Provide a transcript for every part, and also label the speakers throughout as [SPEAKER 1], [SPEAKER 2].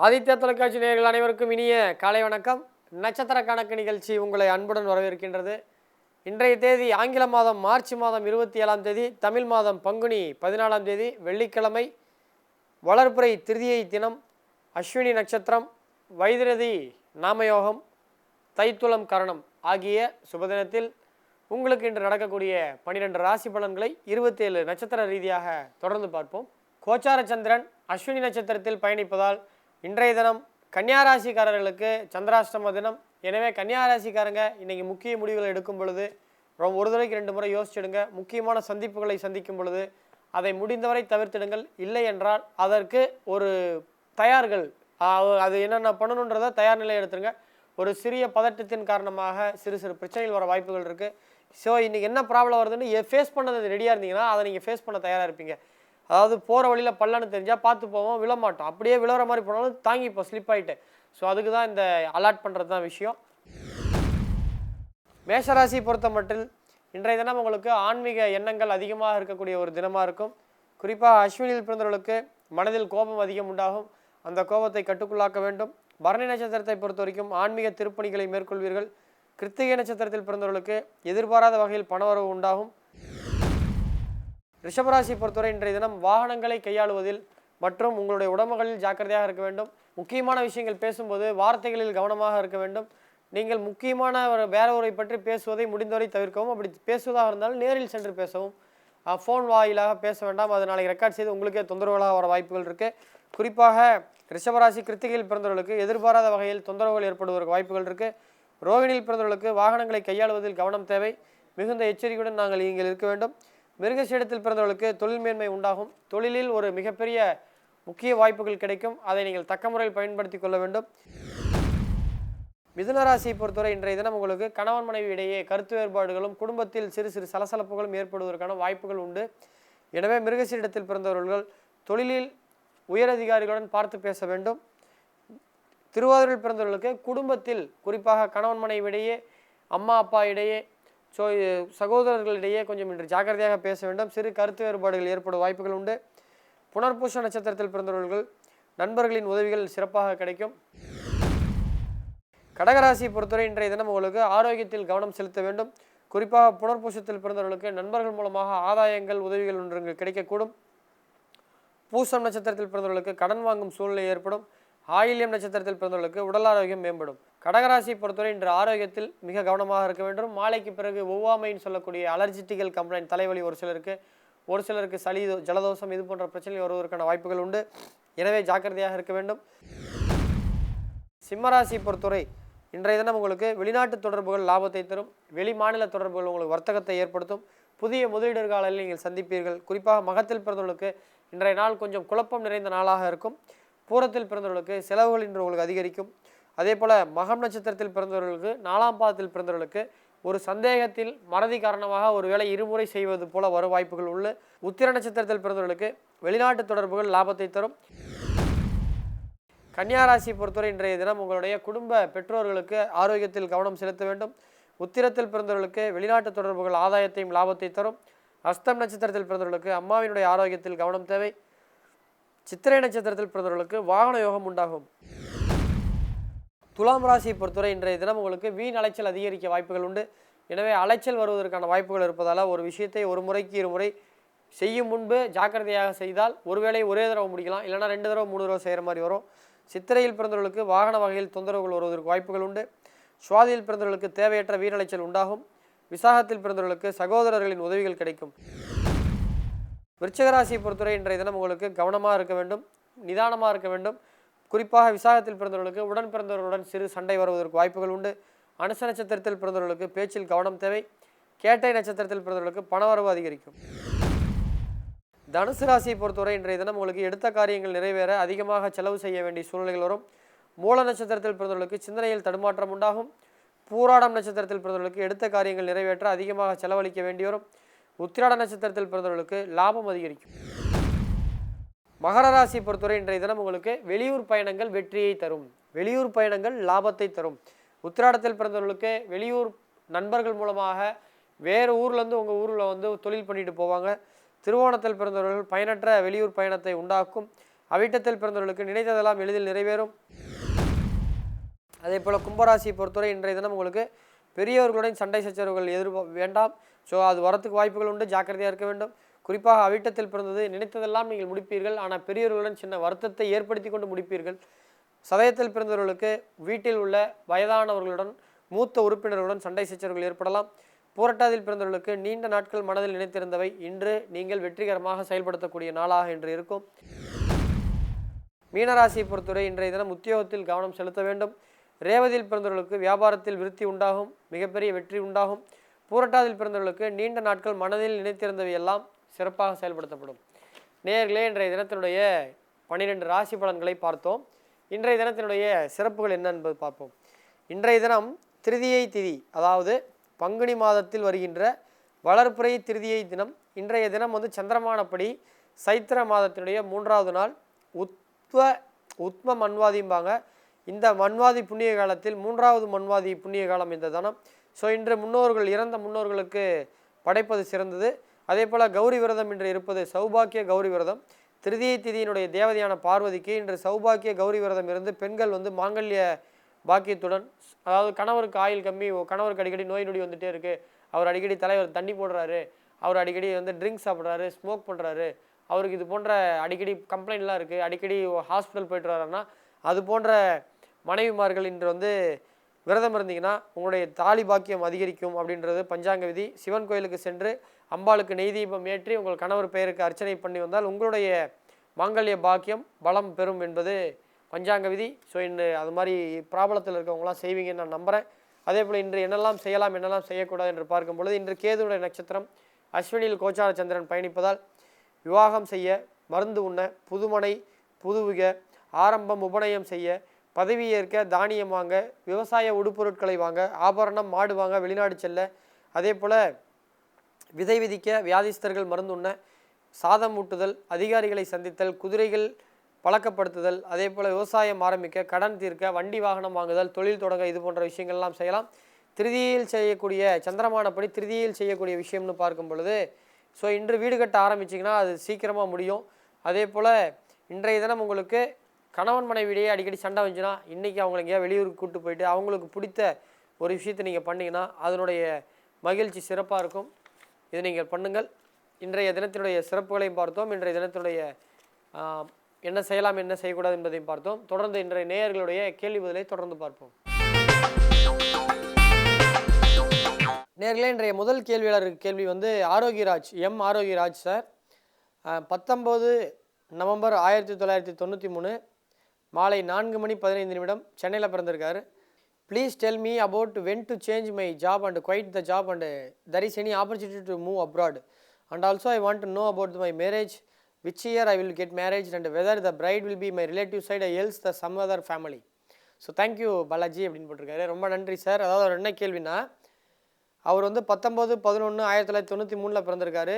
[SPEAKER 1] ஆதித்யா தொலைக்காட்சி நேயர்கள் அனைவருக்கும் இனிய காலை வணக்கம். நட்சத்திர கணக்கு நிகழ்ச்சி உங்களை அன்புடன் வரவேற்கின்றது. இன்றைய தேதி ஆங்கில மாதம் மார்ச் மாதம் 27ஆம் தேதி, தமிழ் மாதம் பங்குனி 14ஆம் தேதி, வெள்ளிக்கிழமை, வளர்பிறை திருதியை தினம், அஸ்வினி நட்சத்திரம், வைதிரதி நாமயோகம், தைத்துளம் கரணம் ஆகிய சுபதினத்தில் உங்களுக்கு இன்று நடக்கக்கூடிய 12 ராசி பலன்களை 27 நட்சத்திர ரீதியாக தொடர்ந்து பார்ப்போம். கோச்சார சந்திரன் அஸ்வினி நட்சத்திரத்தில் பயணிப்பதால் இன்றைய தினம் கன்னியாராசிக்காரர்களுக்கு சந்திராஷ்டம தினம். எனவே கன்னியாராசிக்காரங்க இன்றைக்கி முக்கிய முடிவுகளை எடுக்கும் பொழுது ஒரு தடவைக்கு 2 முறை யோசிச்சிடுங்க. முக்கியமான சந்திப்புகளை சந்திக்கும் பொழுது அதை முடிந்தவரை தவிர்த்திடுங்கள். இல்லை என்றால் அதற்கு ஒரு தயார்கள், அது என்னென்ன பண்ணணுன்றதை தயார் நிலை எடுத்துருங்க. ஒரு சிறிய பதட்டத்தின் காரணமாக சிறு சிறு பிரச்சனைகள் வர வாய்ப்புகள் இருக்குது. ஸோ இன்றைக்கி என்ன ப்ராப்ளம் வருதுன்னு ஃபேஸ் பண்ணது ரெடியாக இருந்தீங்கன்னா அதை நீங்கள் ஃபேஸ் பண்ண தயாராக இருப்பீங்க. அதாவது போகிற வழியில் பள்ளன்னு தெரிஞ்சால் பார்த்து போவோம், விழமாட்டோம். அப்படியே விழுற மாதிரி போனாலும் தாங்கிப்போம், ஸ்லிப் ஆகிட்டு. ஸோ அதுக்கு தான் இந்த அலாட் பண்ணுறது தான் விஷயம். மேஷராசி பொறுத்த மட்டில் இன்றைய தினம் உங்களுக்கு ஆன்மீக எண்ணங்கள் அதிகமாக இருக்கக்கூடிய ஒரு தினமாக இருக்கும். குறிப்பாக அஸ்வினியில் பிறந்தவர்களுக்கு மனதில் கோபம் அதிகம் உண்டாகும். அந்த கோபத்தை கட்டுக்குள்ளாக்க வேண்டும். பரணி நட்சத்திரத்தை பொறுத்த வரைக்கும் ஆன்மீக திருப்பணிகளை மேற்கொள்வீர்கள். கிருத்திகை நட்சத்திரத்தில் பிறந்தவர்களுக்கு எதிர்பாராத வகையில் பணவரவு உண்டாகும். ரிஷபராசி பொறுத்தவரை இன்றைய தினம் வாகனங்களை கையாளுவதில் மற்றும் உங்களுடைய உடம்புகளில் ஜாக்கிரதையாக இருக்க வேண்டும். முக்கியமான விஷயங்கள் பேசும்போது வார்த்தைகளில் கவனமாக இருக்க வேண்டும். நீங்கள் முக்கியமான வேற ஒருவரை பற்றி பேசுவதை முடிந்தவரை தவிர்க்கவும். அப்படி பேசுவதாக இருந்தாலும் நேரில் சென்று பேசவும். ஃபோன் வாயிலாக பேச வேண்டாம். அது நாளைக்கு ரெக்கார்ட் செய்து உங்களுக்கே தொந்தரவுகளாக வர வாய்ப்புகள் இருக்குது. குறிப்பாக ரிஷபராசி கிருத்திகையில் பிறந்தவர்களுக்கு எதிர்பாராத வகையில் தொந்தரவுகள் ஏற்படுவதற்கு வாய்ப்புகள் இருக்குது. ரோகிணியில் பிறந்தவர்களுக்கு வாகனங்களை கையாளுவதில் கவனம் தேவை. மிகுந்த எச்சரிக்கையுடன் நாங்கள் இங்கே இருக்க வேண்டும். மிருகசீடத்தில் பிறந்தவர்களுக்கு தொழில் மேன்மை உண்டாகும். தொழிலில் ஒரு மிகப்பெரிய முக்கிய வாய்ப்புகள் கிடைக்கும். அதை நீங்கள் தக்க முறையில் பயன்படுத்தி கொள்ள வேண்டும். மிதுனராசியை பொறுத்தவரை இன்றைய தினம் உங்களுக்கு கணவன் மனைவி இடையே கருத்து வேறுபாடுகளும் குடும்பத்தில் சிறு சிறு சலசலப்புகளும் ஏற்படுவதற்கான வாய்ப்புகள் உண்டு. எனவே மிருகசீடத்தில் பிறந்தவர்கள் தொழிலில் உயரதிகாரிகளுடன் பார்த்து பேச வேண்டும். திருவாதிரையில் பிறந்தவர்களுக்கு குடும்பத்தில் குறிப்பாக கணவன் மனைவி இடையே, அம்மா அப்பா இடையே, சகோதரர்களிடையே கொஞ்சம் இன்று ஜாக்கிரதையாக பேச வேண்டும். சிறு கருத்து வேறுபாடுகள் ஏற்படும் வாய்ப்புகள் உண்டு. புனர்பூச நட்சத்திரத்தில் பிறந்தவர்கள் நண்பர்களின் உதவிகள் சிறப்பாக கிடைக்கும். கடகராசி பொறுத்தவரை இன்றைய தினம் உங்களுக்கு ஆரோக்கியத்தில் கவனம் செலுத்த வேண்டும். குறிப்பாக புனர்பூசத்தில் பிறந்தவர்களுக்கு நண்பர்கள் மூலமாக ஆதாயங்கள் உதவிகள் ஒன்று கிடைக்கக்கூடும். பூசம் நட்சத்திரத்தில் பிறந்தவர்களுக்கு கடன் வாங்கும் சூழ்நிலை ஏற்படும். ஆயில்யம் நட்சத்திரத்தில் பிறந்தவர்களுக்கு உடல் ஆரோக்கியம் மேம்படும். கடகராசி பொறுத்தவரை இன்று ஆரோக்கியத்தில் மிக கவனமாக இருக்க வேண்டும். மாலைக்கு பிறகு ஒவ்வாமைன்னு சொல்லக்கூடிய அலர்ஜிட்டிக்கல் கம்ப்ளைண்ட், தலைவலி ஒரு சிலருக்கு சளி, ஜலதோஷம் இது போன்ற பிரச்சனை வருவதற்கான வாய்ப்புகள் உண்டு. எனவே ஜாக்கிரதையாக இருக்க வேண்டும். சிம்மராசி பொறுத்தவரை இன்றைய தினம் உங்களுக்கு வெளிநாட்டு தொடர்புகள் லாபத்தை தரும். வெளி மாநில தொடர்புகள் உங்களுக்கு வர்த்தகத்தை ஏற்படுத்தும். புதிய முதலீடுகளில் நீங்கள் சந்திப்பீர்கள். குறிப்பாக மகத்தில் பிறந்தவர்களுக்கு இன்றைய நாள் கொஞ்சம் குழப்பம் நிறைந்த நாளாக இருக்கும். பூரத்தில் பிறந்தவர்களுக்கு செலவுகள் இன்று உங்களுக்கு அதிகரிக்கும். அதே போல் மகம் நட்சத்திரத்தில் பிறந்தவர்களுக்கு 4ஆம் பாதத்தில் பிறந்தவர்களுக்கு ஒரு சந்தேகத்தில் மறதி காரணமாக ஒரு வேளை இருமுறை செய்வது போல வரும் வாய்ப்புகள் உள்ள. உத்திர நட்சத்திரத்தில் பிறந்தவர்களுக்கு வெளிநாட்டு தொடர்புகள் லாபத்தை தரும். கன்னியாராசி பொறுத்தவரை இன்றைய தினம் உங்களுடைய குடும்ப பெற்றோர்களுக்கு ஆரோக்கியத்தில் கவனம் செலுத்த வேண்டும். உத்திரத்தில் பிறந்தவர்களுக்கு வெளிநாட்டு தொடர்புகள் ஆதாயத்தையும் லாபத்தை தரும். அஸ்தம் நட்சத்திரத்தில் பிறந்தவர்களுக்கு அம்மாவினுடைய ஆரோக்கியத்தில் கவனம் தேவை. சித்திரை நட்சத்திரத்தில் பிறந்தவர்களுக்கு வாகன யோகம் உண்டாகும். துலாம் ராசியை பொறுத்தவரை இன்றைய தினம் உங்களுக்கு வீண் அலைச்சல் அதிகரிக்க வாய்ப்புகள் உண்டு. எனவே அலைச்சல் வருவதற்கான வாய்ப்புகள் இருப்பதால் ஒரு விஷயத்தை ஒரு முறைக்கு 2 முறை செய்யும் முன்பு ஜாக்கிரதையாக செய்தால் ஒருவேளை ஒரே தடவை முடிக்கலாம், இல்லைனா 2 தடவை 3 தடவை செய்கிற மாதிரி வரும். சித்திரையில் பிறந்தவர்களுக்கு வாகன வகையில் தொந்தரவுகள் வருவதற்கு வாய்ப்புகள் உண்டு. சுவாதியில் பிறந்தவர்களுக்கு தேவையற்ற வீண் அலைச்சல் உண்டாகும். விசாகத்தில் பிறந்தவர்களுக்கு சகோதரர்களின் உதவிகள் கிடைக்கும். விருச்சிகராசியை பொறுத்தவரை இன்றைய தினம் உங்களுக்கு கவனமாக இருக்க வேண்டும், நிதானமாக இருக்க வேண்டும். குறிப்பாக விசாகத்தில் பிறந்தவர்களுக்கு உடன் பிறந்தவர்களுடன் சிறு சண்டை வருவதற்கு வாய்ப்புகள் உண்டு. அனுச நட்சத்திரத்தில் பிறந்தவர்களுக்கு பேச்சில் கவனம் தேவை. கேட்டை நட்சத்திரத்தில் பிறந்தவர்களுக்கு பணவரவு அதிகரிக்கும். தனுசு ராசியை பொறுத்தவரை இன்றைய தினம் உங்களுக்கு எடுத்த காரியங்கள் நிறைவேற அதிகமாக செலவு செய்ய வேண்டிய சூழ்நிலைகள் வரும். மூல நட்சத்திரத்தில் பிறந்தவர்களுக்கு சிந்தனையில் தடுமாற்றம் உண்டாகும். பூராடம் நட்சத்திரத்தில் பிறந்தவர்களுக்கு எடுத்த காரியங்கள் நிறைவேற்ற அதிகமாக செலவழிக்க வேண்டி வரும். உத்திராட நட்சத்திரத்தில் பிறந்தவர்களுக்கு லாபம் அதிகரிக்கும். மகர ராசி பொறுத்தவரை இன்றைய தினம் உங்களுக்கு வெளியூர் பயணங்கள் வெற்றியை தரும். வெளியூர் பயணங்கள் லாபத்தை தரும். உத்திராடத்தில் பிறந்தவர்களுக்கு வெளியூர் நண்பர்கள் மூலமாக வேறு ஊர்லேருந்து உங்கள் ஊரில் தொழில் பண்ணிட்டு போவாங்க. திருவோணத்தில் பிறந்தவர்கள் பயனற்ற வெளியூர் பயணத்தை உண்டாக்கும். அவிட்டத்தில் பிறந்தவர்களுக்கு நினைத்ததெல்லாம் எளிதில் நிறைவேறும். அதே போல் கும்பராசியை பொறுத்தவரை இன்றைய தினம் உங்களுக்கு பெரியவர்களுடன் சண்டை சச்சரவுகள் வேண்டாம். ஸோ அது வரத்துக்கு வாய்ப்புகள் உண்டு, ஜாக்கிரதையாக இருக்க வேண்டும். குறிப்பாக அவிட்டத்தில் பிறந்தது நினைத்ததெல்லாம் நீங்கள் முடிப்பீர்கள், ஆனால் பெரியவர்களுடன் சின்ன வருத்தத்தை ஏற்படுத்தி கொண்டு முடிப்பீர்கள். சதயத்தில் பிறந்தவர்களுக்கு வீட்டில் உள்ள வயதானவர்களுடன் மூத்த உறுப்பினர்களுடன் சண்டை சச்சரவுகள் ஏற்படலாம். பூரட்டாதியில் பிறந்தவர்களுக்கு நீண்ட நாட்கள் மனதில் நினைத்திருந்தவை இன்று நீங்கள் வெற்றிகரமாக செயல்படுத்தக்கூடிய நாளாக இன்று இருக்கும். மீனராசியை பொறுத்தவரை இன்றைய தினம் உத்தியோகத்தில் கவனம் செலுத்த வேண்டும். ரேவதியில் பிறந்தவர்களுக்கு வியாபாரத்தில் விருத்தி உண்டாகும், மிகப்பெரிய வெற்றி உண்டாகும். பூரட்டாதியில் பிறந்தவர்களுக்கு நீண்ட நாட்கள் மனதில் நினைத்திருந்தவை எல்லாம் சிறப்பாக செயல்படுத்தப்படும். நேயர்களே, இன்றைய தினத்தினுடைய 12 ராசி பலன்களை பார்த்தோம். இன்றைய தினத்தினுடைய சிறப்புகள் என்ன என்பது பார்ப்போம். இன்றைய தினம் திருதியை திதி, அதாவது பங்குனி மாதத்தில் வருகின்ற வளர்ப்புறை திருதியை தினம். இன்றைய தினம் சந்திரமானப்படி சைத்திர மாதத்தினுடைய 3வது நாள். உத்ம மன்வாதிம்பாங்க. இந்த மன்வாதி புண்ணிய காலத்தில் 3வது மன்வாதி புண்ணிய காலம் இந்த தினம். ஸோ இன்று முன்னோர்கள், இறந்த முன்னோர்களுக்கு படைப்பது சிறந்தது. அதே போல் கௌரி விரதம் இன்று இருப்பது சௌபாக்கிய கௌரி விரதம். திருதியை திதியினுடைய தேவதையான பார்வதிக்கு இன்று சௌபாக்கிய கௌரி விரதம் இருந்து பெண்கள் மாங்கல்ய பாக்கியத்துடன், அதாவது கணவருக்கு ஆயில் கம்மி, கணவருக்கு அடிக்கடி நோய் நொடி வந்துகிட்டே இருக்குது, அவர் அடிக்கடி தலைவர் தண்ணி போடுறாரு, அவர் அடிக்கடி ட்ரிங்க்ஸ் சாப்பிட்றாரு, ஸ்மோக் பண்ணுறாரு, அவருக்கு இது போன்ற அடிக்கடி கம்ப்ளைண்ட்லாம் இருக்குது, அடிக்கடி ஹாஸ்பிட்டல் போய்ட்டு வர்றாருன்னா, அது போன்ற மனைவிமார்கள் இன்று விரதம் இருந்தீங்கன்னா உங்களுடைய தாலி பாக்கியம் அதிகரிக்கும் அப்படின்றது பஞ்சாங்க விதி. சிவன் கோயிலுக்கு சென்று அம்பாளுக்கு நெய் தீபம் ஏற்றி உங்கள் கணவர் பெயருக்கு அர்ச்சனை பண்ணி வந்தால் உங்களுடைய மாங்கல்ய பாக்கியம் பலம் பெறும் என்பது பஞ்சாங்க விதி. ஸோ இன்று அது மாதிரி பிராபலத்தில் இருக்கவங்களாம் செய்வீங்கன்னு நான் நம்புகிறேன். அதே போல் இன்று என்னெல்லாம் செய்யலாம், என்னெல்லாம் செய்யக்கூடாது என்று பார்க்கும் பொழுது, இன்று கேதுவுடைய நட்சத்திரம் அஸ்வினியில் கோச்சார சந்திரன் பயணிப்பதால் விவாகம் செய்ய, மருந்து உண்ண, புதுமனை புதுவிக, ஆரம்பம் உபநயம் செய்ய, பதவி ஏற்க, தானியம் வாங்க, விவசாய உடுப்பொருட்களை வாங்க, ஆபரணம் மாடு வாங்க, வெளிநாடு செல்ல, அதே போல் விதை விதிக்க, வியாதிஸ்தர்கள் மருந்து உண்ண, சாதம் ஊட்டுதல், அதிகாரிகளை சந்தித்தல், குதிரைகள் பழக்கப்படுத்துதல், அதே போல் விவசாயம் ஆரம்பிக்க, கடன் தீர்க்க, வண்டி வாகனம் வாங்குதல், தொழில் தொடங்க, இது போன்ற விஷயங்கள்லாம் செய்யலாம். திருதியில் செய்யக்கூடிய சந்திரமானப்படி திருதியில் செய்யக்கூடிய விஷயம்னு பார்க்கும் பொழுது, ஸோ இன்று வீடு கட்ட ஆரம்பிச்சிங்கன்னா அது சீக்கிரமாக முடியும். அதே போல் இன்றைய தினம் உங்களுக்கு கணவன் மனைவிடையே அடிக்கடி சண்டை வந்துச்சுன்னா இன்றைக்கி அவங்களை எங்கேயா வெளியூருக்கு கூப்பிட்டு போயிட்டு அவங்களுக்கு பிடித்த ஒரு விஷயத்தை நீங்கள் பண்ணிங்கன்னா அதனுடைய மகிழ்ச்சி சிறப்பாக இருக்கும். இதை நீங்கள் பண்ணுங்கள். இன்றைய தினத்தினுடைய சிறப்புகளையும் பார்த்தோம். இன்றைய தினத்தினுடைய என்ன செய்யலாம், என்ன செய்யக்கூடாது என்பதையும் பார்த்தோம். தொடர்ந்து இன்றைய நேயர்களுடைய கேள்வி பதிலை தொடர்ந்து பார்ப்போம். நேயர்களே, இன்றைய முதல் கேள்வியாளர் கேள்வி ஆரோக்கியராஜ், ஆரோக்கியராஜ் சார். 19 நவம்பர் 1993 மாலை 4:15 சென்னையில் பிறந்திருக்காரு. Please tell me about when to change my job and quit the job and there is any opportunity to move abroad and also I want to know about my marriage, which year I will get married and whether the bride will be my relative side or else the some other family. So thank you Balaji அப்படின்னு போட்டிருக்காரு. ரொம்ப நன்றி sir. அதாவது அவர் என்ன கேள்வினா, அவர் 19/11/1993 பிறந்திருக்காரு.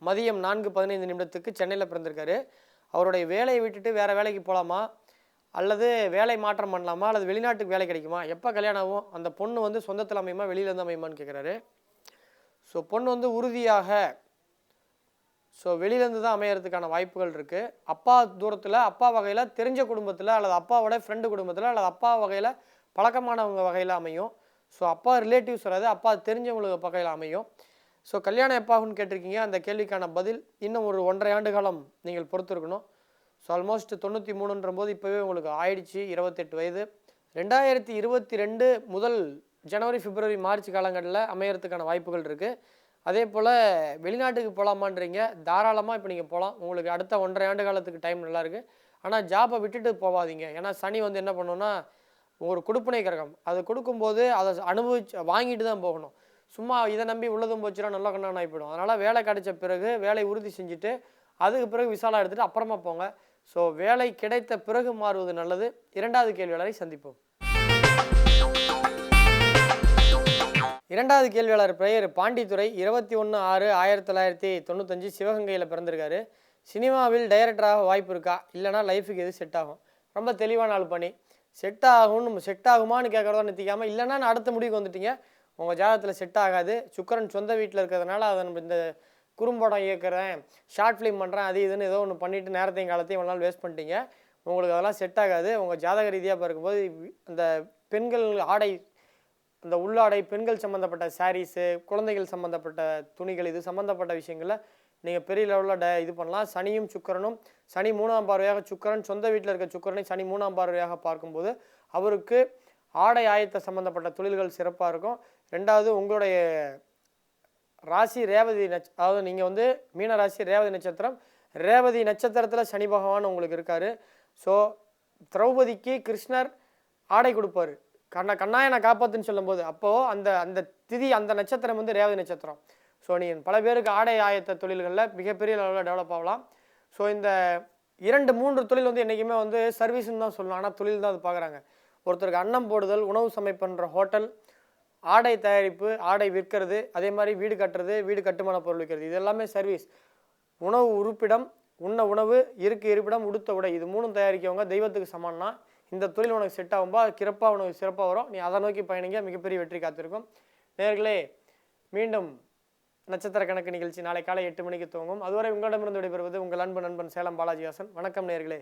[SPEAKER 1] மதியம் 4:15 சென்னையில் பிறந்திருக்காரு. அவருடைய வேலையை விட்டுட்டு வேறு வேலைக்கு போகலாமா, அல்லது வேலை மாற்றம் பண்ணலாமா, அல்லது வெளிநாட்டுக்கு வேலை கிடைக்குமா, எப்போ கல்யாணம் ஆகும், அந்த பொண்ணு சொந்தத்தில் அமையுமா வெளியிலேருந்து அமையுமான்னு கேட்குறாரு. ஸோ பொண்ணு உறுதியாக வெளியிலேருந்து தான் அமையறதுக்கான வாய்ப்புகள் இருக்குது. அப்பா தூரத்தில், அப்பா வகையில் தெரிஞ்ச குடும்பத்தில், அல்லது அப்பாவோட ஃப்ரெண்டு குடும்பத்தில், அல்லது அப்பா வகையில் பழக்கமானவங்க வகையில் அமையும். ஸோ அப்பா ரிலேட்டிவ்ஸ் வராது, அப்பா தெரிஞ்சவங்களுக்கு வகையில் அமையும். ஸோ கல்யாணம் எப்போ ஆகும்னு கேட்டிருக்கீங்க. அந்த கேள்விக்கான பதில் இன்னும் ஒரு 1.5 ஆண்டு காலம் நீங்கள் பொறுத்திருக்கணும். ஸோ ஆல்மோஸ்ட் 93ன்ற போது இப்போவே உங்களுக்கு ஆயிடுச்சு 28 வயது. 2022 முதல் ஜனவரி, பிப்ரவரி, மார்ச் காலங்களில் அமையறதுக்கான வாய்ப்புகள் இருக்குது. அதே போல் வெளிநாட்டுக்கு போகலாமான்றீங்க, தாராளமாக இப்போ நீங்கள் போகலாம். உங்களுக்கு அடுத்த 1.5 ஆண்டு காலத்துக்கு டைம் நல்லாயிருக்கு. ஆனால் ஜாப்பை விட்டுட்டு போகாதீங்க. ஏன்னா சனி என்ன பண்ணோன்னா ஒரு கொடுப்பனை கிரகம், அது கொடுக்கும்போது அதை வாங்கிட்டு தான் போகணும். சும்மா இதை நம்பி உள்ளதும் போச்சுன்னா நல்ல கண்ணான் ஆகிப்போடும். அதனால் வேலை கிடைச்ச பிறகு வேலை உறுதி செஞ்சுட்டு அதுக்கு பிறகு விசாலா எடுத்துகிட்டு அப்புறமா போங்க. ஸோ வேலை கிடைத்த பிறகு மாறுவது நல்லது. 2வது கேள்வியாளரை சந்திப்போம். 2வது கேள்வியாளர் பெயர் பாண்டித்துறை. 21/6/1995 சிவகங்கையில் பிறந்திருக்காரு. சினிமாவில் டைரக்டராக வாய்ப்பு இருக்கா, இல்லைனா லைஃபுக்கு எது செட் ஆகும்? ரொம்ப தெளிவான ஆள் பண்ணி செட் ஆகுமான்னு கேட்குறதா நிறுத்திக்காமல், இல்லைனா நான் அடுத்த முடிவுக்கு வந்துட்டீங்க, உங்கள் ஜாதகத்தில் செட் ஆகாது, சுக்கிரன் சொந்த வீட்டில் இருக்கிறதுனால அதை நம்ம இந்த குறும்படம் இயக்குறேன், ஷார்ட் ஃபிலிம் பண்ணுறேன், அது இதுன்னு ஏதோ ஒன்று பண்ணிவிட்டு நேரத்தையும் காலத்தையும் இவ்வளோ நாள் வேஸ்ட் பண்ணிட்டீங்க. உங்களுக்கு அதெல்லாம் செட் ஆகாது. உங்கள் ஜாதக ரீதியாக பார்க்கும்போது அந்த பெண்கள் ஆடை, அந்த உள்ளாடை, பெண்கள் சம்மந்தப்பட்ட சாரீஸு, குழந்தைகள் சம்மந்தப்பட்ட துணிகள், இது சம்மந்தப்பட்ட விஷயங்களில் நீங்கள் பெரிய லெவலில் இது பண்ணலாம். சனியும் சுக்கிரனும், சனி 3ஆம் பார்வையாக சுக்கிரன், சொந்த வீட்டில் இருக்க சுக்கிரனை சனி 3ஆம் பார்வையாக பார்க்கும்போது அவருக்கு ஆடை ஆயத்த சம்மந்தப்பட்ட தொழில்கள் சிறப்பாக இருக்கும். 2வது உங்களுடைய ராசி ரேவதி அதாவது நீங்கள் வந்து மீன ராசி ரேவதி நட்சத்திரம், ரேவதி நட்சத்திரத்தில் சனி பகவான் உங்களுக்கு இருக்கார். ஸோ திரௌபதிக்கு கிருஷ்ணர் ஆடை கொடுப்பார், கண்ணாயனை காப்பாற்றுன்னு சொல்லும்போது. அப்போது அந்த அந்த திதி, அந்த நட்சத்திரம் வந்து ரேவதி நட்சத்திரம். ஸோ நீங்கள் பல பேருக்கு ஆடை ஆயத்த தொழில்களில் மிகப்பெரிய லெவலில் டெவலப் ஆகலாம். ஸோ இந்த 2-3 தொழில் வந்து என்றைக்குமே வந்து சர்வீஸ்ன்னு தான் சொல்லலாம், ஆனால் தொழில் தான் அது பார்க்குறாங்க. ஒருத்தருக்கு அன்னம் போடுதல், உணவு சமைப்பன்ற ஹோட்டல், ஆடை தயாரிப்பு, ஆடை விற்கிறது, அதே மாதிரி வீடு கட்டுறது, வீடு கட்டுமான பொருள் விற்கிறது, இது எல்லாமே சர்வீஸ். உணவு உறுப்பிடம், உண்ண உணவு, இருக்கு இருப்பிடம், உடுத்த உடை, இது 3ம் தயாரிக்கவங்க தெய்வத்துக்கு சமானம்னா இந்த தொழில் உனக்கு செட் ஆகும்பா, சிறப்பாக உனக்கு சிறப்பாக வரும். நீ அதை நோக்கி பயணிங்க, மிகப்பெரிய வெற்றி காத்திருக்கும். நேயர்களே, மீண்டும் நட்சத்திர கணக்கு நிகழ்ச்சி நாளை காலை 8 மணிக்கு துவங்கும். அதுவரை உங்களிடமிருந்து விடைபெறுவது உங்கள் அன்பு நண்பன் சேலம் பாலாஜி ஹாசன். வணக்கம் நேயர்களே.